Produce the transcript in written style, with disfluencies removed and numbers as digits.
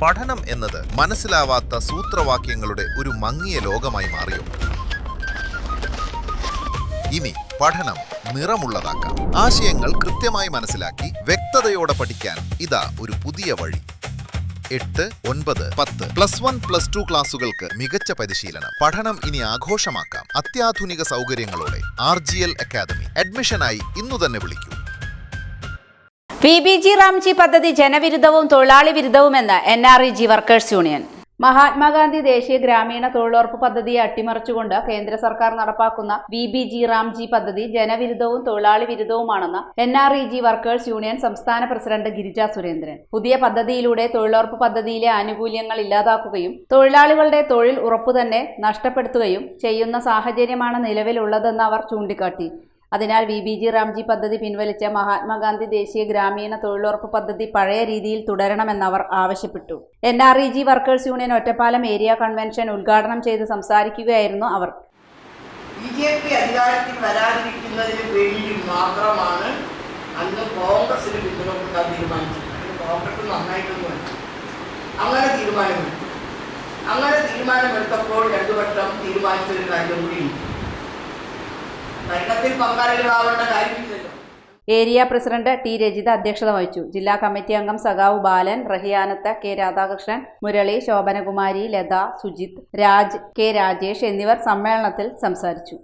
പഠനം എന്നത് മനസ്സിലാവാത്ത സൂത്രവാക്യങ്ങളുടെ ഒരു മങ്ങിയ ലോകമായി മാറിയോ? ഇനി പഠനം നിറമുള്ളതാക്കാം. ആശയങ്ങൾ കൃത്യമായി മനസ്സിലാക്കി വ്യക്തതയോടെ പഠിക്കാൻ ഇതാ ഒരു പുതിയ വഴി. 8, 9, 10 +1, +2 ക്ലാസുകൾക്ക് മികച്ച പരിശീലനം. പഠനം ഇനി ആഘോഷമാക്കാം. അത്യാധുനിക സൗകര്യങ്ങളോടെ RGL അക്കാദമി. അഡ്മിഷനായി ഇന്നു തന്നെ വിളിക്കൂ. VBG റാംജി പദ്ധതി ജനവിരുദ്ധവും തൊഴിലാളി വിരുദ്ധവുമെന്ന് NREG വർക്കേഴ്സ് യൂണിയൻ. മഹാത്മാഗാന്ധി ദേശീയ ഗ്രാമീണ തൊഴിലുറപ്പ് പദ്ധതിയെ അട്ടിമറിച്ചുകൊണ്ട് കേന്ദ്ര സർക്കാർ നടപ്പാക്കുന്ന VBG റാംജി പദ്ധതി ജനവിരുദ്ധവും തൊഴിലാളി വിരുദ്ധവുമാണെന്ന് NREG വർക്കേഴ്സ് യൂണിയൻ സംസ്ഥാന പ്രസിഡന്റ് ഗിരിജ സുരേന്ദ്രൻ. പുതിയ പദ്ധതിയിലൂടെ തൊഴിലുറപ്പ് പദ്ധതിയിലെ ആനുകൂല്യങ്ങൾ ഇല്ലാതാക്കുകയും തൊഴിലാളികളുടെ തൊഴിൽ ഉറപ്പു തന്നെ നഷ്ടപ്പെടുത്തുകയും ചെയ്യുന്ന സാഹചര്യമാണ് നിലവിലുള്ളതെന്ന് അവർ ചൂണ്ടിക്കാട്ടി. അതിനാൽ VBG റാംജി പദ്ധതി പിൻവലിച്ച മഹാത്മാഗാന്ധി ദേശീയ ഗ്രാമീണ തൊഴിലുറപ്പ് പദ്ധതി പഴയ രീതിയിൽ തുടരണമെന്നവർ ആവശ്യപ്പെട്ടു. NREG workers union Ottapalam area convention ഉദ്ഘാടനം ചെയ്ത് സംസാരിക്കുകയായിരുന്നു അവർ. BJP അധികാരത്തിൽ വരാതിരിക്കുന്നതിന് വേണ്ടി മാത്രമാണ് അന്ന് കോൺഗ്രസിന് പിന്തുണ കൊടുക്കാൻ തീരുമാനിച്ചത്. കോൺഗ്രസ് നന്നായിട്ടൊന്നും അങ്ങനെ തീരുമാനമെടുത്തപ്പോൾ രണ്ടുവട്ടം തീരുമാനിച്ചൊരു കാര്യം കൂടിയുണ്ട്. ഏരിയ പ്രസിഡന്റ് T രജിത അധ്യക്ഷത വഹിച്ചു. ജില്ലാ കമ്മിറ്റി അംഗം സഖാവ് ബാലൻ, റഹിയാനത്ത്, K രാധാകൃഷ്ണൻ, മുരളി, ശോഭനകുമാരി, ലത, സുജിത്, രാജ്, K രാജേഷ് എന്നിവർ സമ്മേളനത്തിൽ സംസാരിച്ചു.